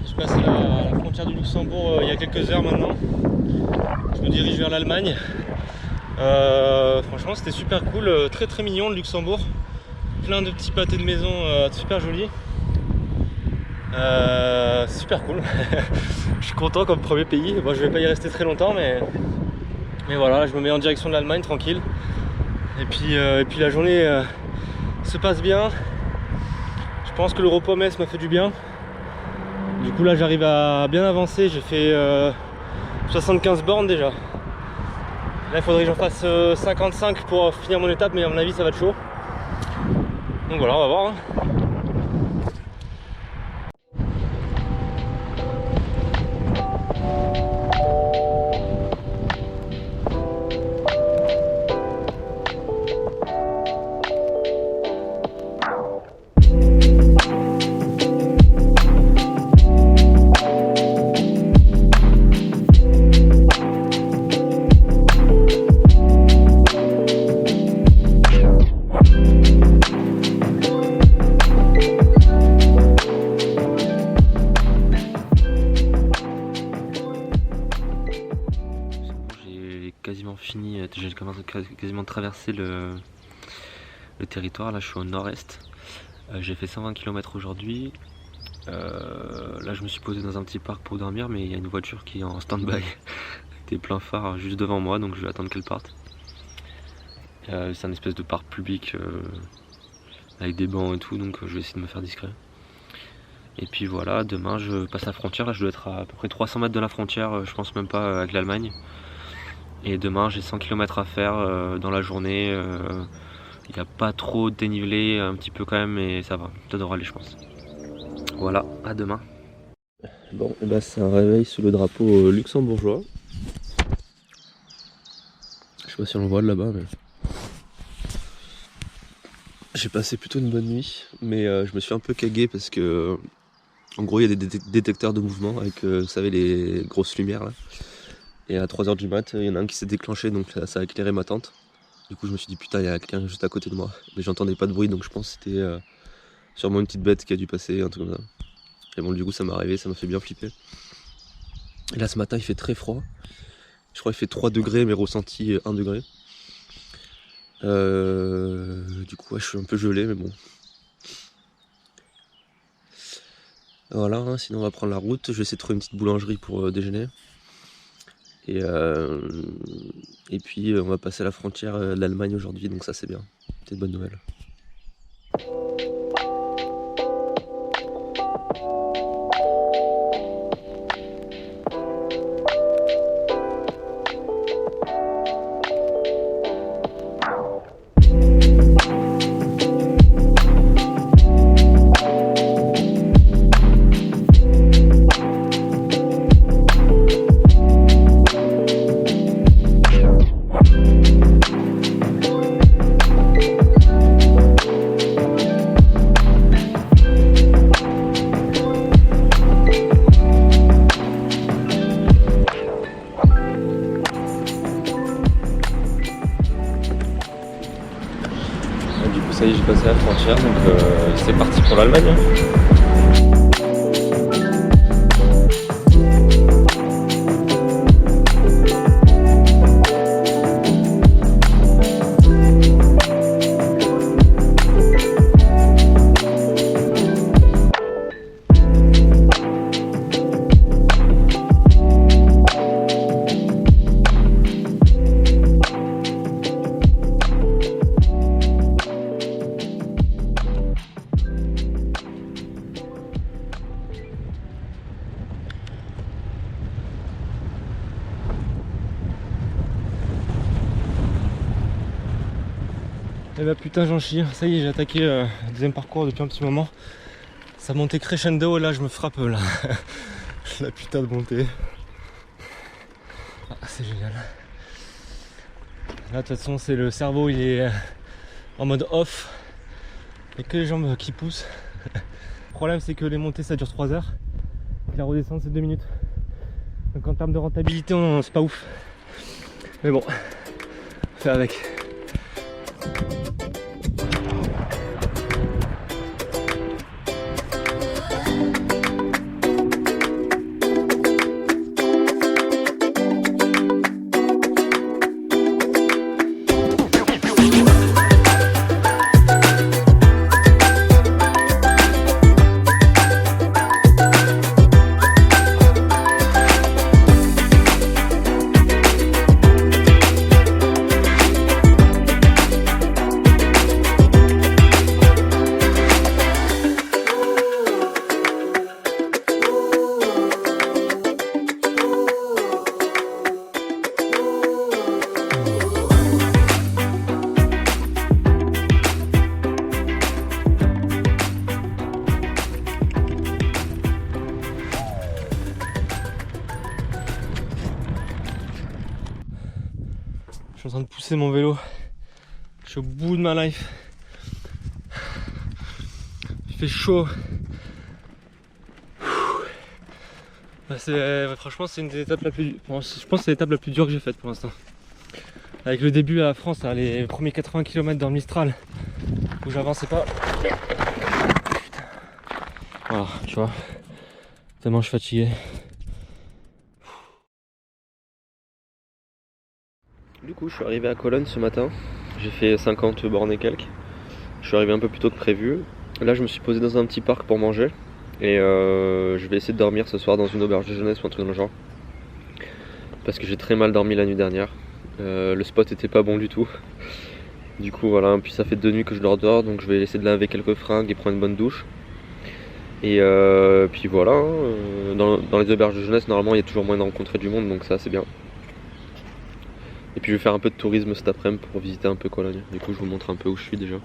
Je passe à la frontière du Luxembourg il y a quelques heures maintenant. Je me dirige vers l'Allemagne. Franchement c'était super cool, très très mignon le Luxembourg. Plein de petits pâtés de maison super jolis. Super cool. Je suis content comme premier pays. Bon, je vais pas y rester très longtemps mais voilà, je me mets en direction de l'Allemagne tranquille. Et puis la journée se passe bien. Je pense que le repos à Metz m'a fait du bien. Du coup là j'arrive à bien avancer, j'ai fait 75 bornes déjà. Là il faudrait que j'en fasse 55 pour finir mon étape, mais à mon avis ça va être chaud. Donc voilà, on va voir. Quasiment fini, j'ai quasiment traversé le territoire. Là je suis au nord-est, j'ai fait 120 km aujourd'hui. Là je me suis posé dans un petit parc pour dormir, mais il y a une voiture qui est en stand-by des pleins phares juste devant moi, donc je vais attendre qu'elle parte. C'est un espèce de parc public avec des bancs et tout, donc je vais essayer de me faire discret. Et puis voilà, demain je passe la frontière. Là je dois être à peu près 300 mètres de la frontière, je pense même pas, avec l'Allemagne. Et demain j'ai 100 km à faire dans la journée. Il n'y a pas trop de dénivelé, un petit peu quand même, mais ça va, ça devrait aller je pense. Voilà, à demain. Bon, et bah c'est un réveil sous le drapeau luxembourgeois. Je sais pas si on le voit de là-bas, mais j'ai passé plutôt une bonne nuit, mais je me suis un peu cagué parce que en gros il y a des détecteurs de mouvement avec, vous savez, les grosses lumières là. Et à 3h du mat, il y en a un qui s'est déclenché, donc ça a éclairé ma tente. Du coup je me suis dit putain, il y a quelqu'un juste à côté de moi. Mais j'entendais pas de bruit, donc je pense que c'était sûrement une petite bête qui a dû passer, un truc comme ça. Et bon, du coup ça m'a arrivé, ça m'a fait bien flipper. Et là ce matin il fait très froid. Je crois qu'il fait 3 degrés, mais ressenti 1 degré. Du coup ouais, je suis un peu gelé, mais bon. Voilà, hein, sinon on va prendre la route. Je vais essayer de trouver une petite boulangerie pour déjeuner. Et puis on va passer à la frontière de l'Allemagne aujourd'hui, donc ça c'est bien, c'est une bonne nouvelle. Ça y est, j'ai passé la frontière, donc c'est parti pour l'Allemagne. Et bah putain j'en chie, ça y est, j'ai attaqué le deuxième parcours depuis un petit moment. Ça montait crescendo et là je me frappe là. La putain de montée. Ah, c'est génial. Là de toute façon c'est le cerveau, il est en mode off. Il n'y a que les jambes qui poussent. Le problème c'est que les montées ça dure 3 heures. Et la redescente c'est 2 minutes. Donc en termes de rentabilité c'est pas ouf. Mais bon, on fait avec. suis en train de pousser mon vélo. Je suis au bout de ma life. Il fait chaud. Franchement, c'est une des étapes la plus. Je pense que c'est l'étape la plus dure que j'ai faite pour l'instant. Avec le début à la France, hein, les premiers 80 km dans le Mistral, où j'avançais pas. Voilà, tu vois. Tellement je suis fatigué. Du coup, je suis arrivé à Cologne ce matin. J'ai fait 50 bornes et quelques. Je suis arrivé un peu plus tôt que prévu. Là, je me suis posé dans un petit parc pour manger. Et je vais essayer de dormir ce soir dans une auberge de jeunesse ou un truc dans le genre. Parce que j'ai très mal dormi la nuit dernière. Le spot était pas bon du tout. Du coup, voilà. Puis ça fait 2 nuits que je dors dehors. Donc je vais essayer de laver quelques fringues et prendre une bonne douche. Et puis voilà. Dans les auberges de jeunesse, normalement, il y a toujours moyen de rencontrer du monde. Donc ça, c'est bien. Et puis je vais faire un peu de tourisme cet après-midi pour visiter un peu Cologne. Du coup, je vous montre un peu où je suis déjà.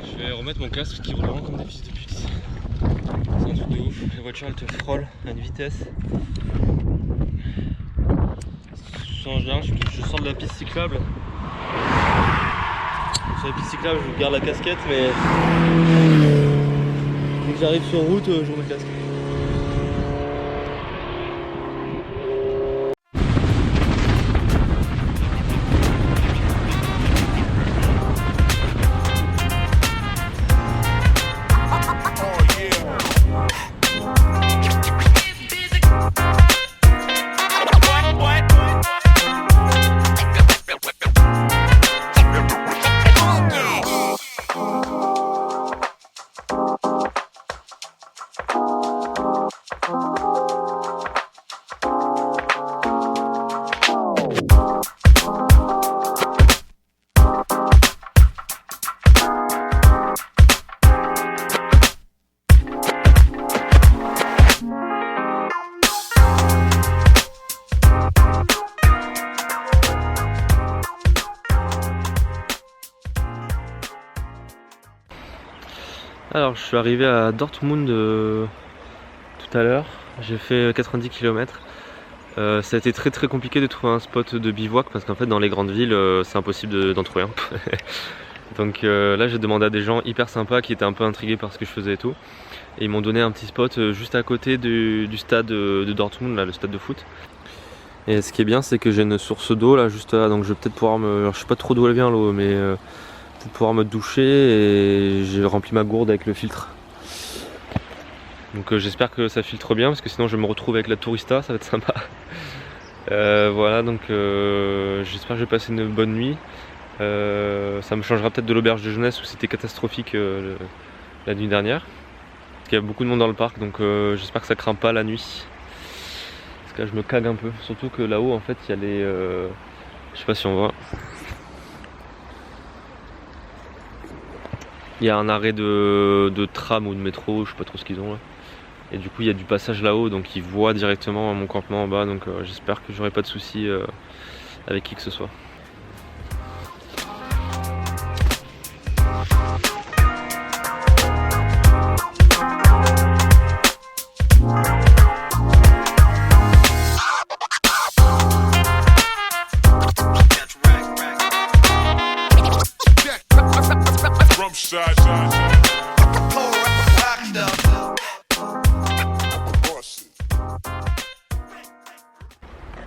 Je vais remettre mon casque qui roule vraiment comme des fils de pute. C'est un truc de ouf. La voiture elle te frôle à une vitesse. En général, je sors de la piste cyclable. Sur la piste cyclable, je garde la casquette, mais dès que j'arrive sur route, je remets le casque. Alors je suis arrivé à Dortmund tout à l'heure, j'ai fait 90 km. Ça a été très compliqué de trouver un spot de bivouac parce qu'en fait dans les grandes villes c'est impossible d'en trouver un. Donc là j'ai demandé à des gens hyper sympas qui étaient un peu intrigués par ce que je faisais et tout. Et ils m'ont donné un petit spot juste à côté du stade de Dortmund, là, le stade de foot. Et ce qui est bien c'est que j'ai une source d'eau là juste là, donc je vais peut-être pouvoir me... Alors, je sais pas trop d'où elle vient l'eau mais... pour pouvoir me doucher et j'ai rempli ma gourde avec le filtre. Donc j'espère que ça filtre bien parce que sinon je vais me retrouve avec la tourista, ça va être sympa. Voilà, donc j'espère que je vais passer une bonne nuit. Ça me changera peut-être de l'auberge de jeunesse où c'était catastrophique la nuit dernière. Parce qu'il y a beaucoup de monde dans le parc, donc j'espère que ça craint pas la nuit. Parce que là je me cague un peu, surtout que là-haut en fait il y a les... je sais pas si on voit. Il y a un arrêt de tram ou de métro, je sais pas trop ce qu'ils ont là. Et du coup il y a du passage là-haut, donc ils voient directement mon campement en bas, donc j'espère que j'aurai pas de soucis avec qui que ce soit.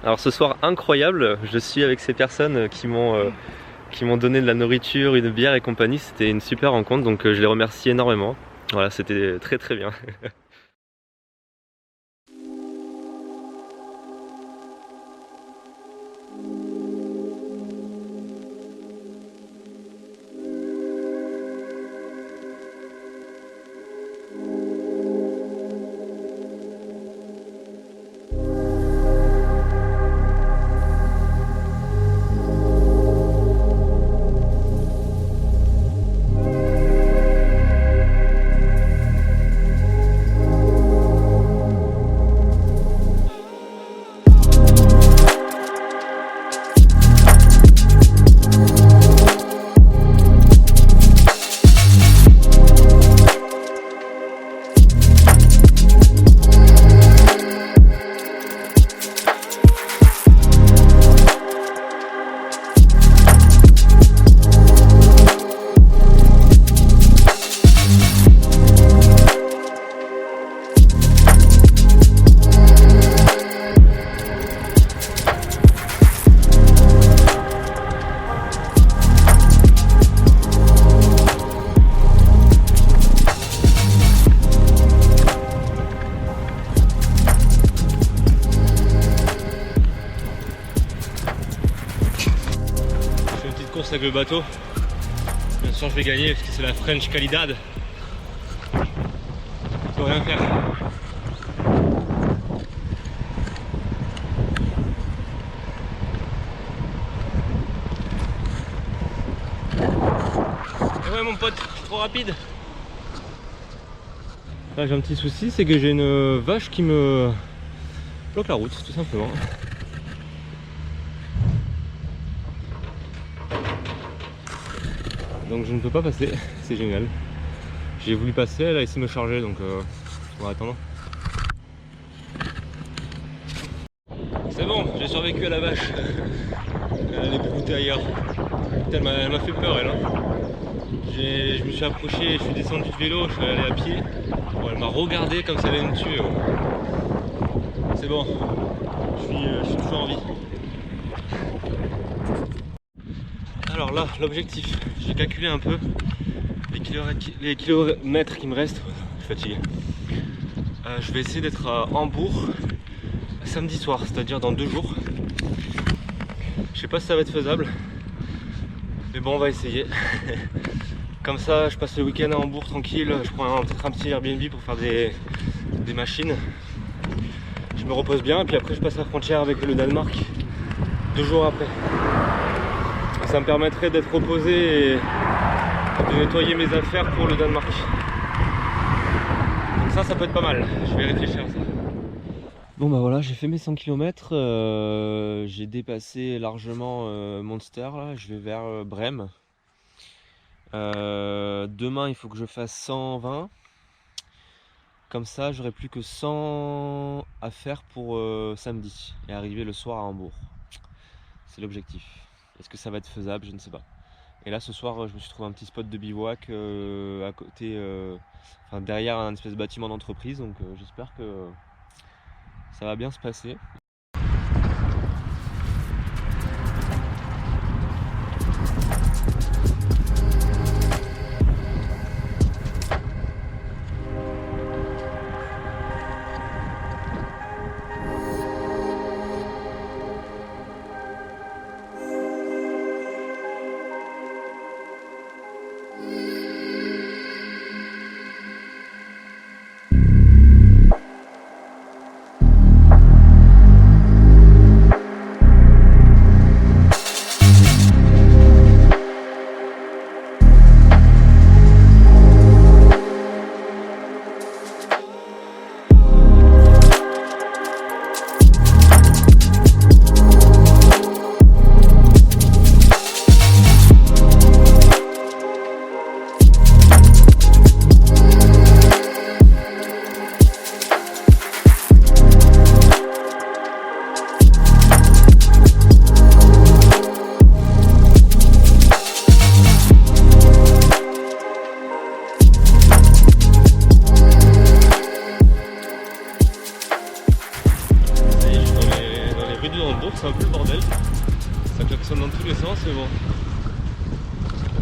Alors ce soir incroyable, je suis avec ces personnes qui m'ont donné de la nourriture, une bière et compagnie. C'était une super rencontre, donc je les remercie énormément. Voilà, c'était très bien. avec le bateau. Bien sûr je vais gagner parce que c'est la French Calidad. Je peux rien faire. Et ouais mon pote, je suis trop rapide. Là j'ai un petit souci, c'est que j'ai une vache qui me bloque la route tout simplement. Donc je ne peux pas passer, c'est génial. J'ai voulu passer, elle a essayé de me charger, donc on va attendre. C'est bon, j'ai survécu à la vache. Elle est broutée ailleurs. Putain, elle m'a fait peur elle. Hein. Je me suis approché, je suis descendu de vélo, je suis allé à pied. Bon, elle m'a regardé comme ça elle allait me tuer. C'est bon, je suis toujours en vie. Alors là, l'objectif, j'ai calculé un peu les kilomètres qui me restent. Je suis fatigué. Je vais essayer d'être à Hambourg samedi soir, c'est-à-dire dans 2 jours. Je sais pas si ça va être faisable, mais bon, on va essayer. Comme ça, je passe le week-end à Hambourg tranquille. Je prends peut-être un petit Airbnb pour faire des machines. Je me repose bien et puis après je passe la frontière avec le Danemark 2 jours après. Ça me permettrait d'être reposé et de nettoyer mes affaires pour le Danemark. Donc ça peut être pas mal. Je vais réfléchir à ça. Bon bah voilà, j'ai fait mes 100 km. J'ai dépassé largement Monster. Là. Je vais vers Brême. Demain il faut que je fasse 120. Comme ça j'aurai plus que 100 à faire pour samedi et arriver le soir à Hambourg. C'est l'objectif. Est-ce que ça va être faisable? Je ne sais pas. Et là ce soir je me suis trouvé un petit spot de bivouac à côté, enfin, derrière un espèce de bâtiment d'entreprise, donc j'espère que ça va bien se passer. C'est un peu le bordel, ça klaxonne dans tous les sens, mais bon,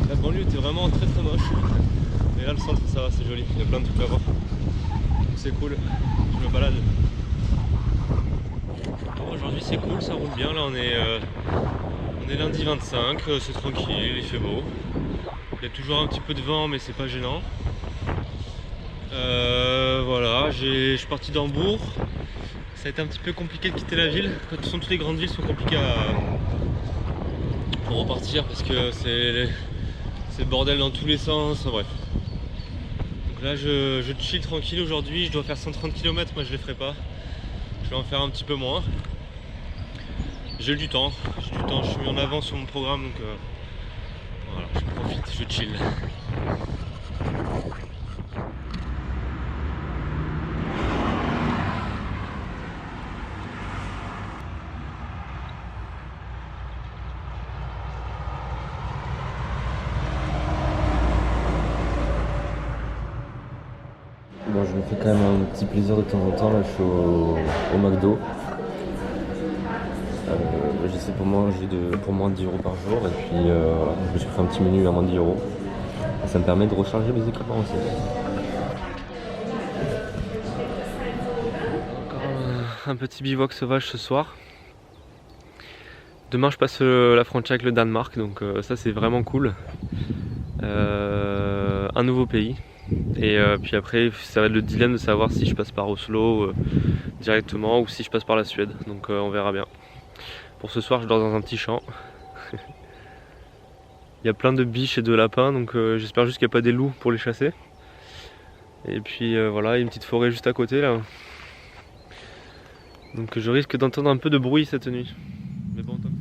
la banlieue était vraiment très moche, mais là le centre ça va, c'est joli, il y a plein de trucs à voir, c'est cool, je me balade. Aujourd'hui c'est cool, ça roule bien, là on est lundi 25, c'est tranquille, il fait beau, il y a toujours un petit peu de vent mais c'est pas gênant. Voilà, je suis parti d'Hambourg. Ça a été un petit peu compliqué de quitter la ville. De toute façon, toutes les grandes villes sont compliquées pour repartir parce que c'est le bordel dans tous les sens. Bref. Donc là, je chill tranquille aujourd'hui. Je dois faire 130 km. Moi, je les ferai pas. Je vais en faire un petit peu moins. J'ai du temps. Je suis mis en avance sur mon programme. Donc voilà, je profite, je chill. Bon, je me fais quand même un petit plaisir de temps en temps. Là, je suis au McDo. J'essaie pour manger pour moins de 10 € par jour. Et puis, voilà, je me suis fait un petit menu à moins de 10 €. Et ça me permet de recharger mes équipements aussi. Encore un petit bivouac sauvage ce soir. Demain je passe la frontière avec le Danemark, donc ça c'est vraiment cool. Un nouveau pays. Et puis après ça va être le dilemme de savoir si je passe par Oslo directement ou si je passe par la Suède. Donc on verra bien. Pour ce soir je dors dans un petit champ. Il y a plein de biches et de lapins, donc j'espère juste qu'il n'y a pas des loups pour les chasser. Et puis voilà, il y a une petite forêt juste à côté là. Donc je risque d'entendre un peu de bruit cette nuit. Mais bon, tant pis.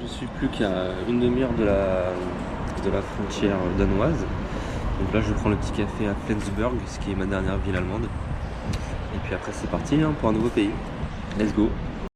Je suis plus qu'à une demi-heure de la frontière danoise. Donc là je prends le petit café à Flensburg, ce qui est ma dernière ville allemande. Et puis après c'est parti pour un nouveau pays. Let's go!